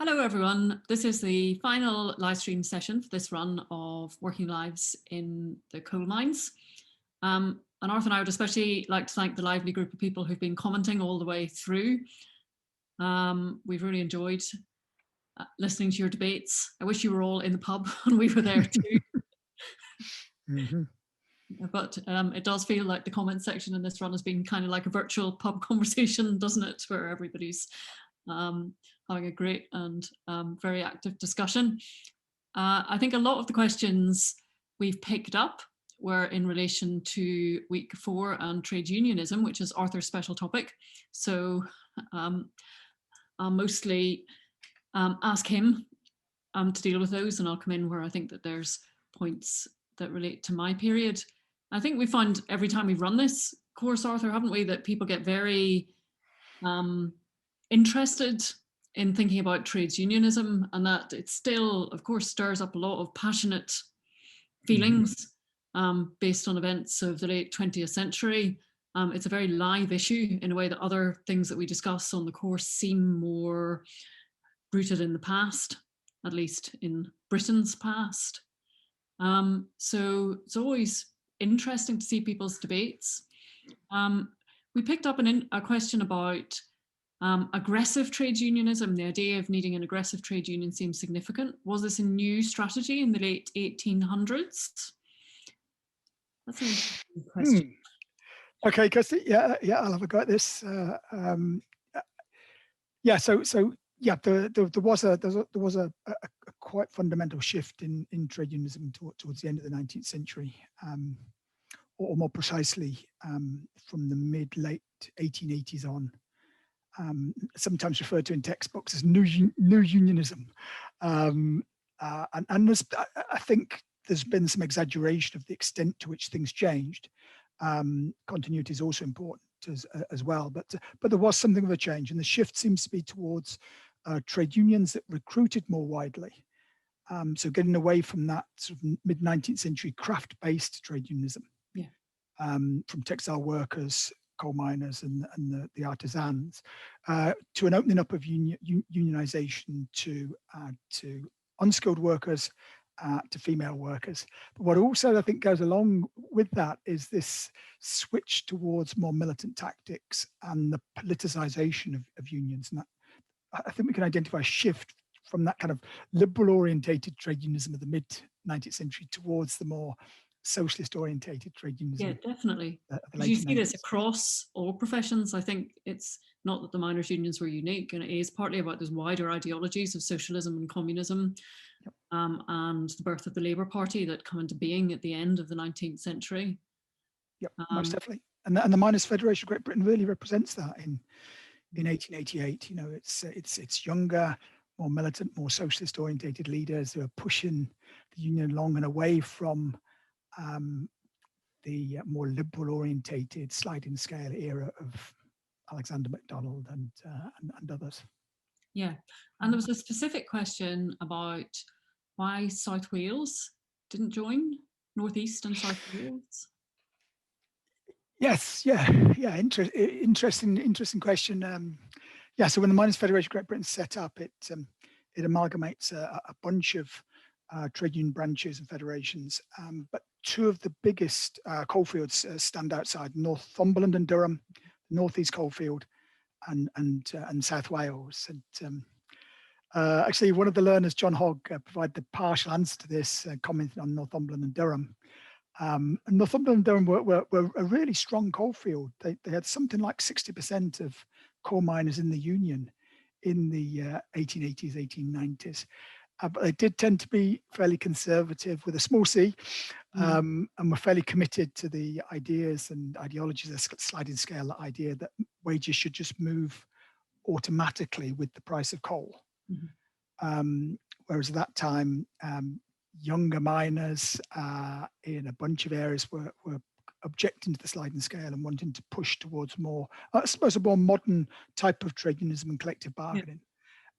Hello everyone, this is the final live stream session for this run of Working Lives in the Coal Mines. And Arthur and I would especially like to thank the lively group of people who've been commenting all the way through. We've really enjoyed listening to your debates. I wish you were all in the pub and we were there too. Mm-hmm. But it does feel like the comment section in this run has been kind of like a virtual pub conversation, doesn't it? Where everybody's having a great and very active discussion. I think a lot of the questions we've picked up were in relation to week 4 and trade unionism, which is Arthur's special topic. So I'll mostly ask him to deal with those, and I'll come in where I think that there's points that relate to my period. I think we find every time we've run this course, Arthur, haven't we, that people get very interested in thinking about trades unionism, and that it still, of course, stirs up a lot of passionate feelings based on events of the late 20th century. It's a very live issue in a way that other things that we discuss on the course seem more rooted in the past, at least in Britain's past. So it's always interesting to see people's debates. We picked up a question about aggressive trades unionism. The idea of needing an aggressive trade union seems significant. Was this a new strategy in the late 1800s? That's an interesting question. Okay, Kirstie, yeah, I'll have a go at this. There was a quite fundamental shift in trade unionism towards the end of the 19th century, or more precisely, from the late 1880s on. Sometimes referred to in textbooks as new unionism, and there's, I think there's been some exaggeration of the extent to which things changed. Continuity is also important as well, but there was something of a change, and the shift seems to be towards trade unions that recruited more widely. So getting away from that sort of mid-19th century craft-based trade unionism, from textile workers, coal miners, and the artisans, to an opening up of unionization to unskilled workers, to female workers. But what also I think goes along with that is this switch towards more militant tactics and the politicization of unions. And that, I think we can identify a shift from that kind of liberal orientated trade unionism of the mid 19th century towards the more socialist orientated trade unionism. Yeah, definitely. Did you see this across all professions? I think it's not that the miners' unions were unique, and it is partly about those wider ideologies of socialism and communism, and the birth of the Labour Party that come into being at the end of the 19th century. Yep, most definitely. And the Miners' Federation of Great Britain really represents that in 1888. You know, it's younger, more militant, more socialist orientated leaders who are pushing the union along and away from the more liberal orientated sliding scale era of Alexander MacDonald and others. Yeah, and there was a specific question about why South Wales didn't join, Northeast and South Wales. Yes, interesting question. So when the Miners' Federation of Great Britain set up, it amalgamates a bunch of trade union branches and federations, but two of the biggest coalfields stand outside: Northumberland and Durham, Northeast Coalfield, and South Wales. And actually, one of the learners, John Hogg, provided the partial answer to this, commenting on Northumberland and Durham. And Northumberland and Durham were a really strong coalfield. They had something like 60% of coal miners in the union in the 1880s, 1890s. But they did tend to be fairly conservative with a small c, and were fairly committed to the ideas and ideologies of the sliding scale, the idea that wages should just move automatically with the price of coal. Whereas at that time, younger miners in a bunch of areas were objecting to the sliding scale and wanting to push towards more, I suppose, a more modern type of trade unionism and collective bargaining.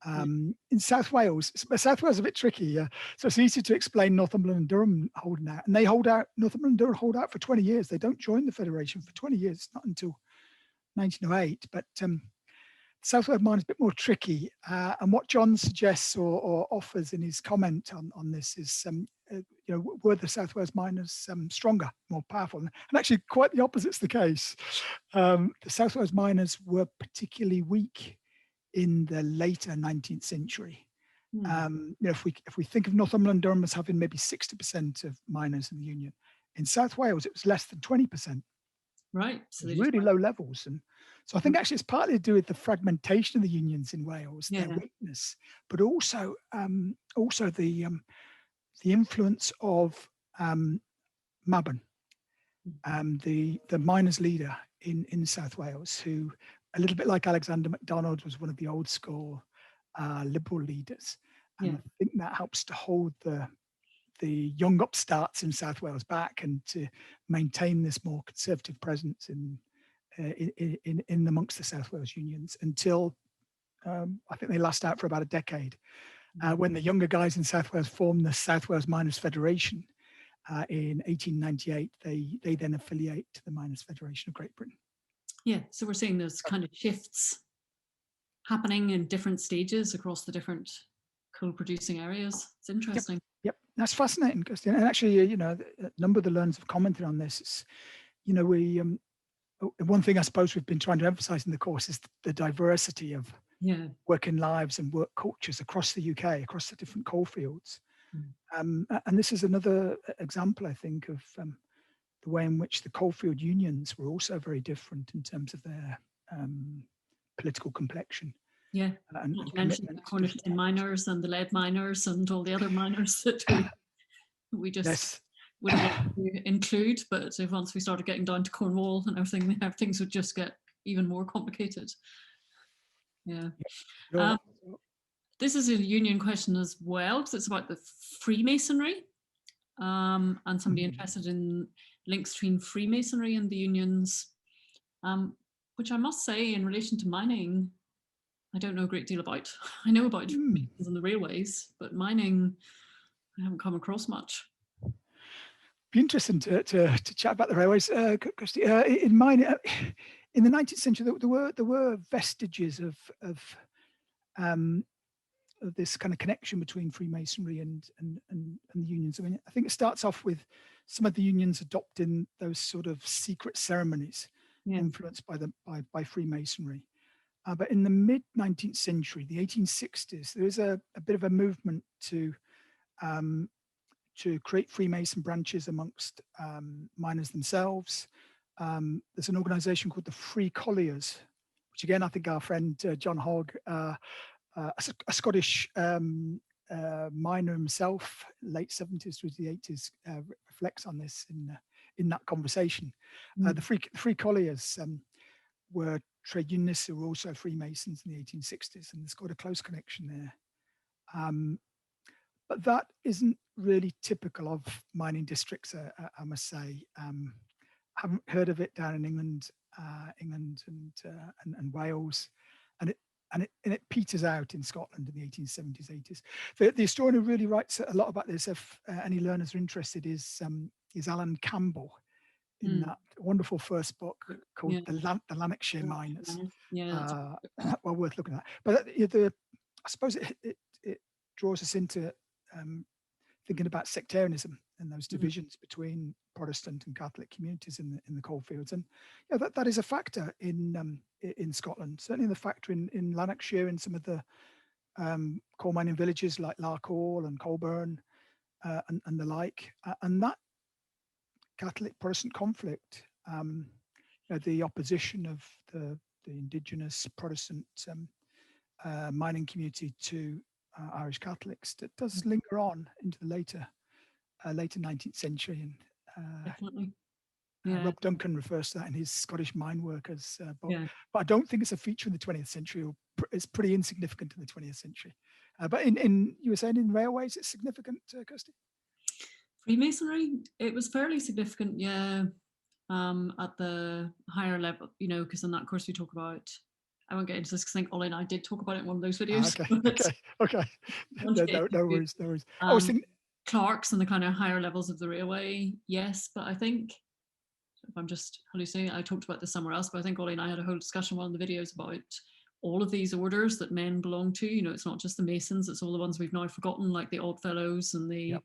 In South Wales is a bit tricky. So it's easy to explain Northumberland and Durham holding out, and Northumberland and Durham hold out for 20 years. They don't join the federation for 20 years, not until 1908. But South Wales mine is a bit more tricky, and what John suggests or offers in his comment on this is, were the South Wales miners stronger, more powerful? And actually, quite the opposite's the case. The South Wales miners were particularly weak in the later 19th century. If we think of Northumberland, Durham as having maybe 60% of miners in the Union, in South Wales it was less than 20%. Right. So it was really low levels, and so I think actually it's partly to do with the fragmentation of the unions in Wales, their weakness, but also the influence of Mabon, the miners' leader in South Wales, who, a little bit like Alexander MacDonald, was one of the old school Liberal leaders, and I think that helps to hold the young upstarts in South Wales back and to maintain this more conservative presence in amongst the South Wales unions until I think they last out for about a decade, when the younger guys in South Wales formed the South Wales Miners Federation in 1898. They then affiliate to the Miners Federation of Great Britain. Yeah, so we're seeing those kind of shifts happening in different stages across the different coal producing areas. It's interesting. Yep, that's fascinating, Kirstie. And actually, a number of the learners have commented on this. It's, we one thing I suppose we've been trying to emphasize in the course is the diversity of working lives and work cultures across the UK, across the different coal fields. And this is another example, I think, of the way in which the coalfield unions were also very different in terms of their political completion. Yeah, and not to mention the Cornish tin miners and the lead miners and all the other miners that we just wouldn't want to include. But if once we started getting down to Cornwall and everything, things would just get even more complicated. Yeah. This is a union question as well, because it's about the Freemasonry, and somebody interested in links between Freemasonry and the unions, which I must say, in relation to mining, I don't know a great deal about. I know about Masons and the railways, but mining, I haven't come across much. Be interesting to chat about the railways, Kirstie. In mining, in the 19th century, there were vestiges of this kind of connection between Freemasonry and the unions. I mean, I think it starts off with some of the unions adopting those sort of secret ceremonies influenced by Freemasonry. But in the mid 19th century, the 1860s, there was a bit of a movement to create Freemason branches amongst miners themselves. There's an organisation called the Free Colliers, which again I think our friend John Hogg, a Scottish miner himself, late 70s through the 80s, reflects on this in that conversation. The Free Colliers were trade unionists who were also Freemasons in the 1860s, and there's got a close connection there. But that isn't really typical of mining districts, I must say. I haven't heard of it down in England and Wales, and it peters out in Scotland in the 1870s, 80s. The historian who really writes a lot about this, if any learners are interested, is Alan Campbell, in that wonderful first book called The Lanarkshire Miners. Well worth looking at. But I suppose it draws us into thinking about sectarianism and those divisions between Protestant and Catholic communities in the coalfields, and that is a factor in Scotland. Certainly, the factor in Lanarkshire, in some of the coal mining villages like Larkhall and Colburn and the like, and that Catholic Protestant conflict, the opposition of the indigenous Protestant mining community to Irish Catholics, that does linger on into the later 19th century. And definitely. Rob Duncan refers to that in his Scottish Mine Workers book. But I don't think it's a feature in the 20th century. It's pretty insignificant in the 20th century. But you were saying in railways, it's significant, Kirstie? Freemasonry, it was fairly significant, at the higher level, because in that course we talk about, I won't get into this because I think Ollie and I did talk about it in one of those videos. Okay. No worries. I was thinking clerks and the kind of higher levels of the railway, yes, but I think, if I'm just hallucinating, I talked about this somewhere else, but I think Ollie and I had a whole discussion in one of the videos about all of these orders that men belong to. You know, it's not just the Masons, it's all the ones we've now forgotten, like the Oddfellows and the Yep.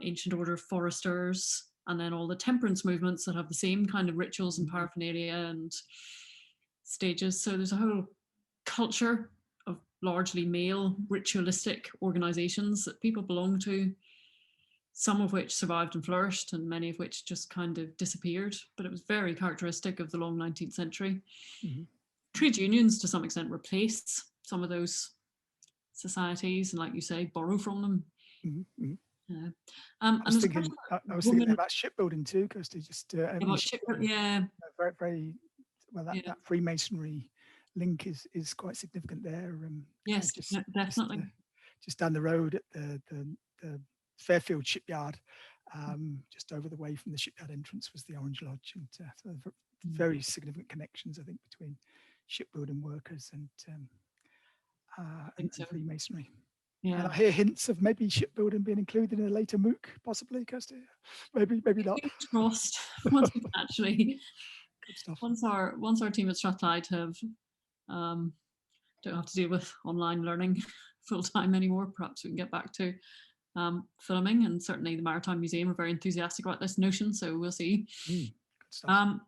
Ancient Order of Foresters, and then all the temperance movements that have the same kind of rituals and Mm-hmm. paraphernalia and stages. So there's a whole culture of largely male ritualistic organizations that people belong to, some of which survived and flourished, and many of which just kind of disappeared. But it was very characteristic of the long 19th century. Mm-hmm. Trade unions, to some extent, replace some of those societies, and, like you say, borrow from them. Mm-hmm. Yeah. I And was there's a thinking, question I was thinking women about shipbuilding too, because they just about shipbuilding. Yeah, very, very well. yeah, That Freemasonry link is quite significant there. yes, definitely. Just down the road at the Fairfield shipyard, just over the way from the shipyard entrance was the Orange Lodge, and so very significant connections, I think, between shipbuilding workers and So. Freemasonry. Yeah. And I hear hints of maybe shipbuilding being included in a later MOOC, possibly, Kirstie. Maybe not. Fingers crossed. Once we can actually, Good stuff. once our team at Strathclyde have don't have to deal with online learning full time anymore, perhaps we can get back to filming. And certainly the Maritime Museum are very enthusiastic about this notion, so we'll see. Good stuff.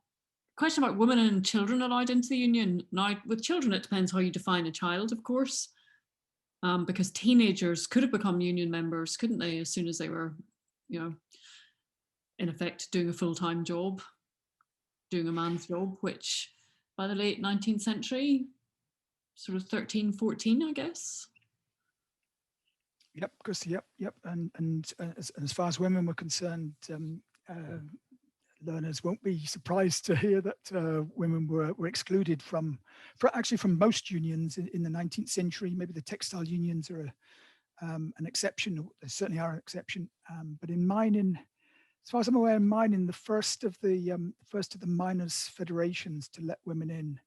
Question about women and children allowed into the union. Now, with children, it depends how you define a child, of course, because teenagers could have become union members, couldn't they, as soon as they were, you know, in effect, doing a full-time job, doing a man's job, which by the late 19th century, sort of 13, 14, I guess. Yep, Kirstie, yep. And as far as women were concerned, learners won't be surprised to hear that women were excluded from most unions in the 19th century. Maybe the textile unions are an exception. They certainly are an exception. But in mining, as far as I'm aware, in mining, the first of the miners' federations to let women in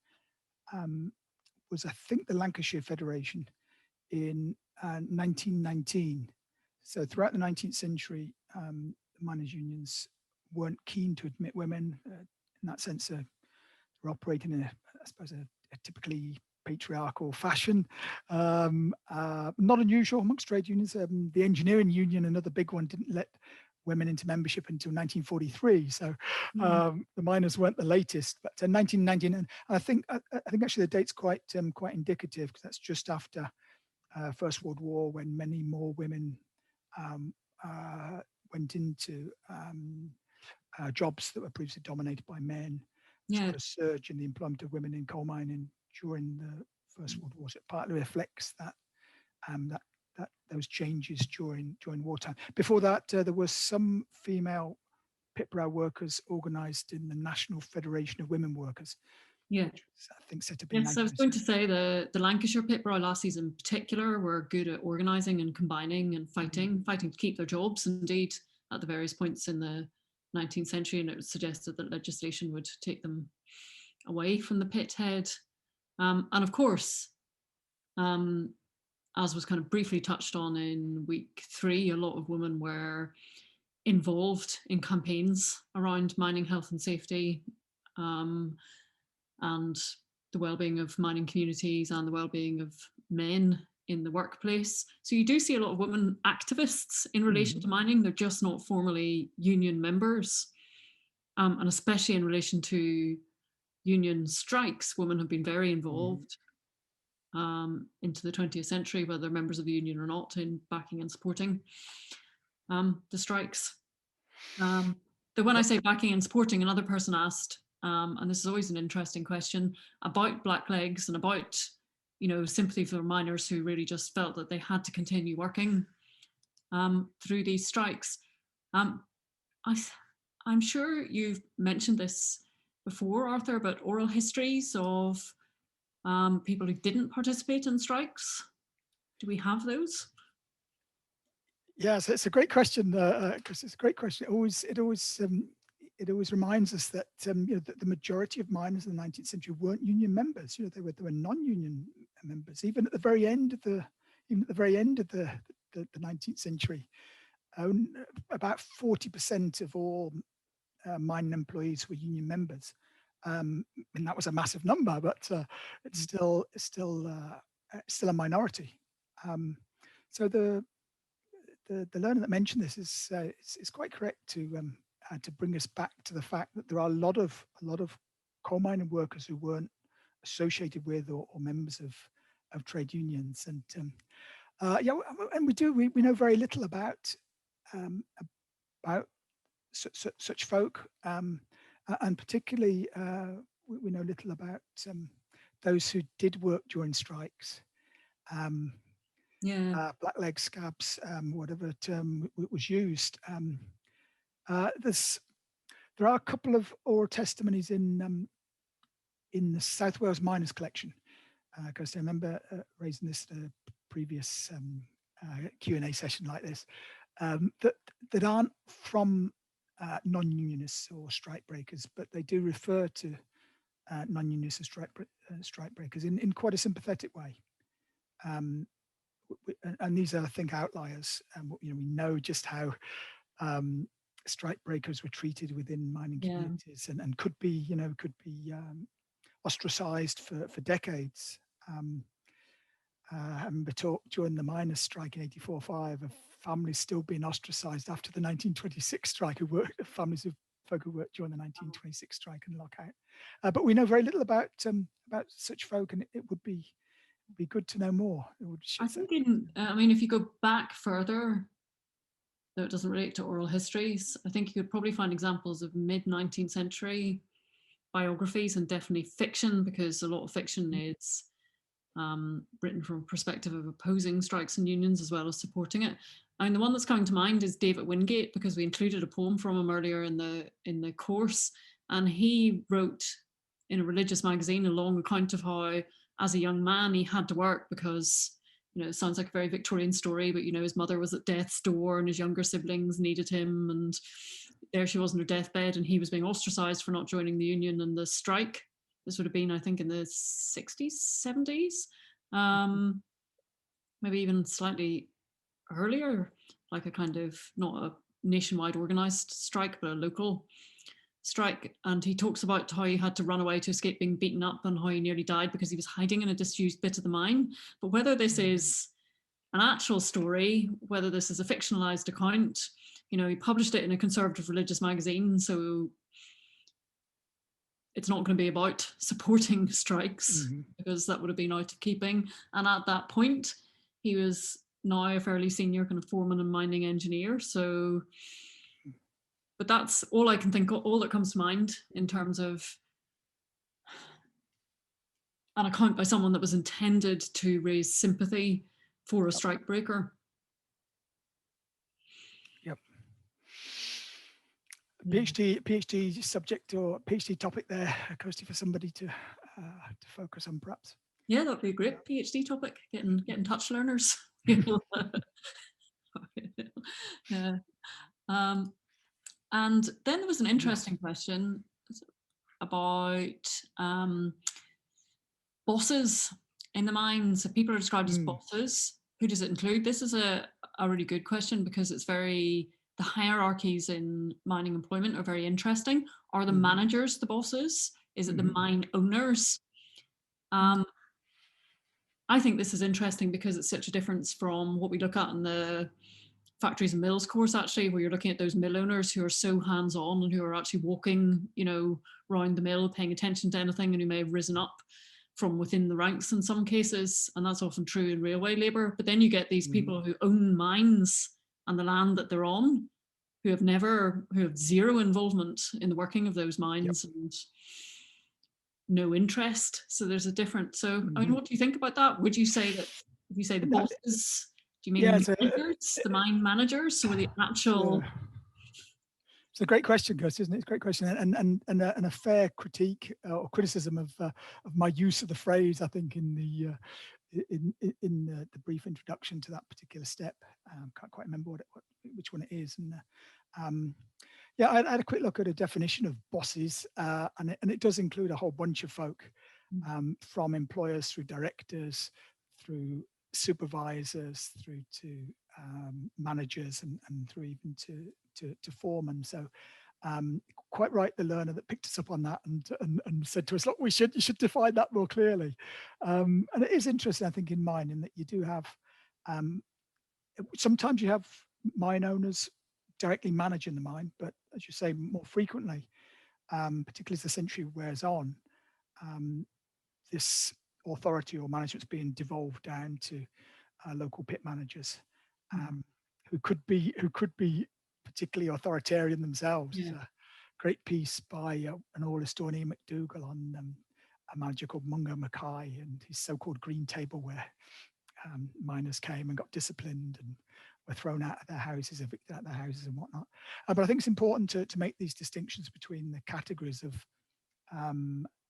was, I think, the Lancashire Federation in 1919. So throughout the 19th century, the miners' unions weren't keen to admit women. In that sense, they're operating in a typically patriarchal fashion. Not unusual amongst trade unions. The engineering union, another big one, didn't let women into membership until 1943. So the miners weren't the latest, but 1919, and I think actually the date's quite indicative, because that's just after First World War, when many more women went into jobs that were previously dominated by men. There's quite a surge in the employment of women in coal mining during the First World War. So it partly reflects that those changes during wartime. Before that, there was some female pit brow workers organised in the National Federation of Women Workers. Yeah, which was, I think, set up I in was going to say the Lancashire pit brow lassies in particular were good at organising and combining and fighting to keep their jobs. Indeed, at the various points in the 19th century, and it was suggested that legislation would take them away from the pit head. And of course, as was kind of briefly touched on in week 3, a lot of women were involved in campaigns around mining health and safety, and the well-being of mining communities and the well-being of men in the workplace. So you do see a lot of women activists in relation to mining. They're just not formally union members. And especially in relation to union strikes, women have been very involved into the 20th century, whether they're members of the union or not, in backing and supporting the strikes. Though when I say backing and supporting, another person asked, and this is always an interesting question, about Blacklegs and about, sympathy for miners who really just felt that they had to continue working through these strikes. I'm sure you've mentioned this before, Arthur, but oral histories of people who didn't participate in strikes. Do we have those? Yes, it's a great question, Chris. It's a great question. It always reminds us that that the majority of miners in the 19th century weren't union members. They were non-union members. Even at the very end of the 19th century, about 40% of all mining employees were union members. And that was a massive number, but it's still a minority. So the learner that mentioned this is quite correct to bring us back to the fact that there are a lot of coal mining workers who weren't associated with or members of trade unions, and and we know very little about such folk, and particularly we know little about those who did work during strikes. Blacklegs, scabs, whatever term was used. There are a couple of oral testimonies in the South Wales Miners Collection, because I remember raising this at a previous Q&A session like this, that aren't from non-unionists or strike breakers, but they do refer to non-unionists and strike breakers in quite a sympathetic way. And these are, I think, outliers. We know just how strike breakers were treated within mining communities, and could be ostracized for decades. I remember during the miners' strike in '84-5, of families still being ostracized after the 1926 strike, families of folk who worked during the 1926 strike and lockout. But we know very little about such folk, and it would be good to know more. I think if you go back further, though it doesn't relate to oral histories, I think you could probably find examples of mid-19th century biographies, and definitely fiction, because a lot of fiction is written from a perspective of opposing strikes and unions as well as supporting it. And the one that's coming to mind is David Wingate, because we included a poem from him earlier in the course, and he wrote in a religious magazine a long account of how, as a young man, he had to work because, it sounds like a very Victorian story, but his mother was at death's door and his younger siblings needed him, and there she was on her deathbed, and he was being ostracized for not joining the union. And the strike, this would have been, I think, in the 60s, 70s, maybe even slightly earlier, like a kind of, not a nationwide organized strike, but a local strike. And he talks about how he had to run away to escape being beaten up, and how he nearly died because he was hiding in a disused bit of the mine. But whether this is an actual story, whether this is a fictionalized account, he published it in a conservative religious magazine, so it's not going to be about supporting strikes, because that would have been out of keeping. And at that point, he was now a fairly senior kind of foreman and mining engineer. So, but that's all I can think of, all that comes to mind in terms of an account by someone that was intended to raise sympathy for a strike breaker. Yep. PhD subject or PhD topic there, Kirstie, for somebody to focus on, perhaps. Yeah, that'd be a great PhD topic. Getting touch learners. Yeah. And then there was an interesting question about bosses in the mines. So people are described as bosses. Who does it include? This is a really good question, because it's the hierarchies in mining employment are very interesting. Are the managers the bosses? Is it the mine owners? I think this is interesting because it's such a difference from what we look at in the factories and mills course, actually, where you're looking at those mill owners who are so hands-on and who are actually walking, around the mill, paying attention to anything, and who may have risen up from within the ranks in some cases. And that's often true in railway labour. But then you get these people who own mines and the land that they're on, who have zero involvement in the working of those mines and no interest. So there's a different. So I mean, what do you think about that? Would you say that, if you say the bosses, do you mean the mine managers, or the actual? It's a great question, Kirstie, isn't it? It's a great question, and a fair critique or criticism of my use of the phrase, I think, in the brief introduction to that particular step. Can't quite remember which one it is. And I had a quick look at a definition of bosses, and it does include a whole bunch of folk, from employers through directors, through supervisors, through to managers, and through even to foremen. So quite right, the learner that picked us up on that and said to us, look, you should define that more clearly. And it is interesting, I think, in mining that you do have, sometimes you have mine owners directly managing the mine, but as you say, more frequently, particularly as the century wears on, this authority or management's being devolved down to local pit managers, who could be particularly authoritarian themselves. Yeah. There's a great piece by an oil historian, Ian McDougall, on a manager called Mungo Mackay and his so-called green table, where miners came and got disciplined and were thrown out of their houses, evicted out of their houses and whatnot. But I think it's important to make these distinctions between the categories of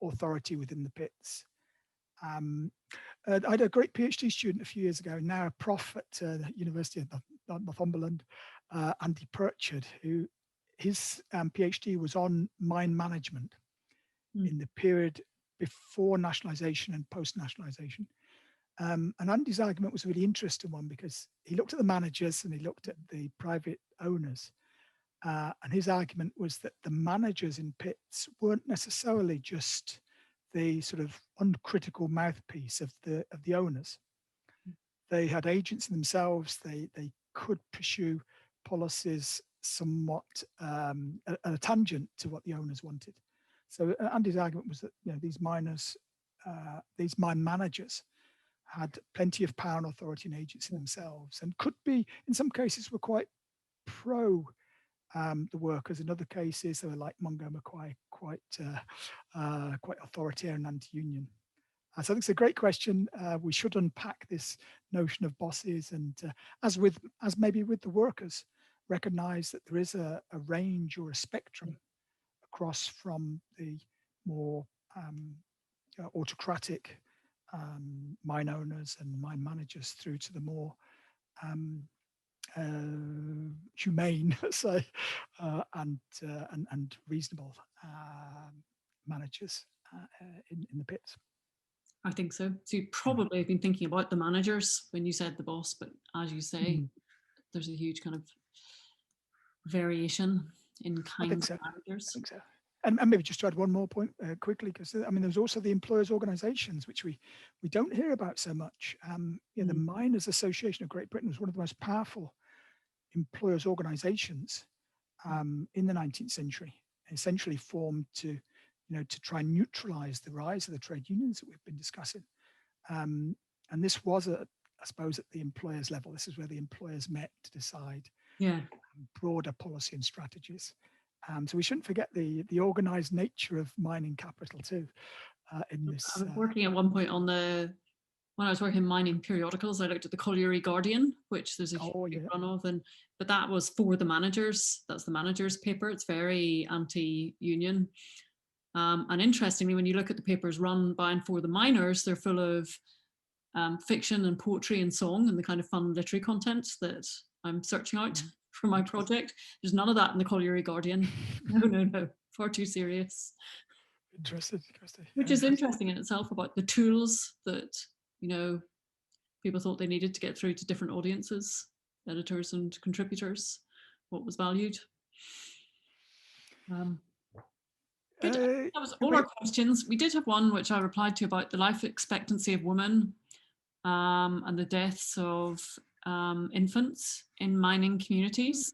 authority within the pits. I had a great PhD student a few years ago, now a prof at the University of Northumberland, Andy Pritchard, who his PhD was on mine management in the period before nationalisation and post-nationalisation. And Andy's argument was a really interesting one, because he looked at the managers and he looked at the private owners. And his argument was that the managers in pits weren't necessarily just the sort of uncritical mouthpiece of the owners. They had agents in themselves. They could pursue policies somewhat at a tangent to what the owners wanted. So Andy's argument was that these miners, these mine managers, had plenty of power and authority and agency themselves, and could be, in some cases, were quite pro the workers. In other cases, they were like Mungo Mackay, quite authoritarian, anti-union. So I think it's a great question. We should unpack this notion of bosses, and as maybe with the workers, recognise that there is a range or a spectrum across from the more autocratic mine owners and mine managers through to the more humane, let's say, and reasonable managers in the pits. I think so. So you probably have been thinking about the managers when you said the boss, but as you say, there's a huge kind of variation in kinds of managers. I think so. And maybe just to add one more point quickly, because I mean, there's also the employers' organisations, which we don't hear about so much. The Miners' Association of Great Britain was one of the most powerful employers' organisations in the 19th century, essentially formed to try and neutralise the rise of the trade unions that we've been discussing. And this was, I suppose, at the employers' level. This is where the employers met to decide broader policy and strategies. So we shouldn't forget the organised nature of mining capital too. In this, I was working at one point when I was working in mining periodicals, I looked at the Colliery Guardian, which there's a huge run of, but that was for the managers. That's the managers' paper. It's very anti-union. And interestingly, when you look at the papers run by and for the miners, they're full of fiction and poetry and song and the kind of fun literary content that I'm searching out for my project. There's none of that in the Colliery Guardian. No, far too serious. Interesting. Which is interesting in itself, about the tools that people thought they needed to get through to different audiences, editors and contributors, what was valued. Good. That was all our questions. We did have one which I replied to about the life expectancy of women and the deaths of infants in mining communities.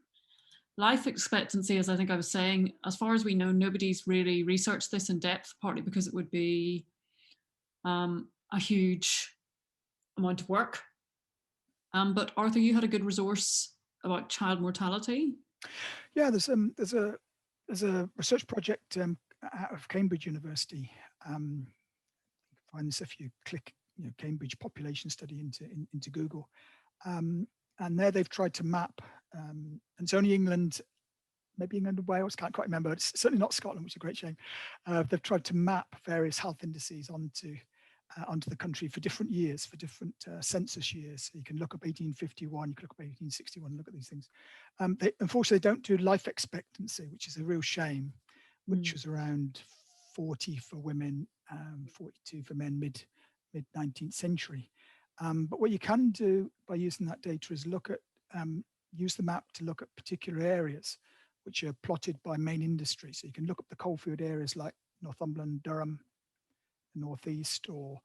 Life expectancy, as I think I was saying, as far as we know, nobody's really researched this in depth, partly because it would be a huge amount of work. But Arthur, you had a good resource about child mortality. Yeah, there's a research project out of Cambridge University. You can find this if you click Cambridge population study into Google, and there they've tried to map, and it's only England, maybe England and Wales, can't quite remember. It's certainly not Scotland, which is a great shame. They've tried to map various health indices onto the country for different years, for different census years. So you can look up 1851, you can look up 1861, look at these things. They unfortunately don't do life expectancy, which is a real shame, which was around 40 for women, 42 for men, mid 19th century. But what you can do by using that data is look at use the map to look at particular areas which are plotted by main industry. So you can look up the coalfield areas like Northumberland, Durham, the northeast, or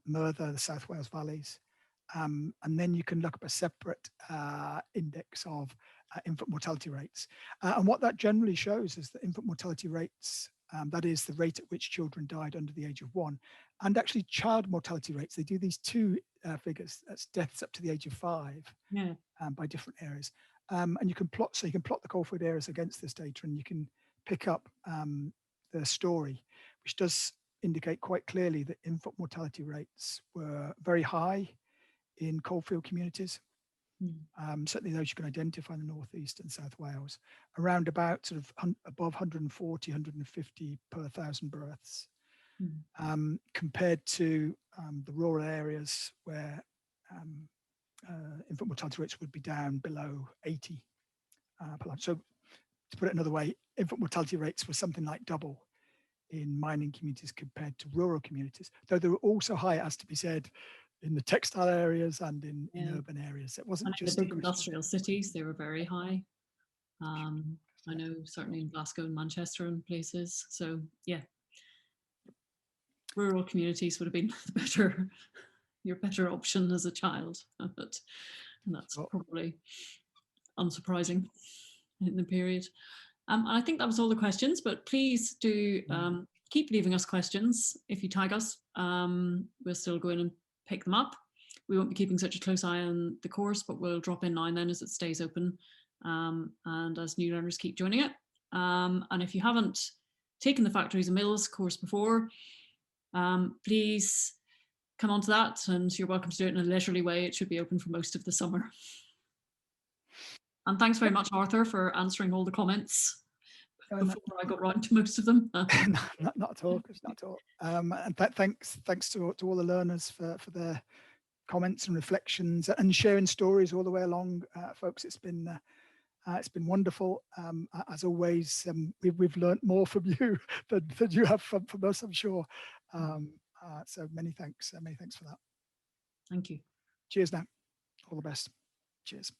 Merthyr, the South Wales valleys. And then you can look up a separate index of infant mortality rates. And what that generally shows is that infant mortality rates, that is the rate at which children died under the age of 1, and actually child mortality rates. They do these two figures, that's deaths up to the age of 5, Yeah. by different areas. And you can plot, so you can plot the coalfield areas against this data, and you can pick up the story, which does indicate quite clearly that infant mortality rates were very high in coalfield communities. Certainly those you can identify in the northeast and South Wales, around about sort of above 140, 150 per 1,000 births, compared to the rural areas where infant mortality rates would be down below 80 per life. So to put it another way, infant mortality rates were something like double in mining communities compared to rural communities, though they were also high, as to be said, in the textile areas and in urban areas. It wasn't just the big industrial cities, they were very high. I know certainly in Glasgow and Manchester and places. So yeah, rural communities would have been your better option as a child. But that's probably unsurprising in the period. And I think that was all the questions, but please do keep leaving us questions. If you tag us, we'll still go in and pick them up. We won't be keeping such a close eye on the course, but we'll drop in now and then as it stays open, and as new learners keep joining it. And if you haven't taken the Factories and Mills course before, please come on to that, and you're welcome to do it in a leisurely way. It should be open for most of the summer. And thanks very much, Arthur, for answering all the comments before I got round to most of them. not at all, Chris, not at all. And thanks to all the learners for their comments and reflections and sharing stories all the way along, folks. It's been wonderful. As always, we've learned more from you than you have from us, I'm sure. So many thanks for that. Thank you. Cheers now. All the best. Cheers.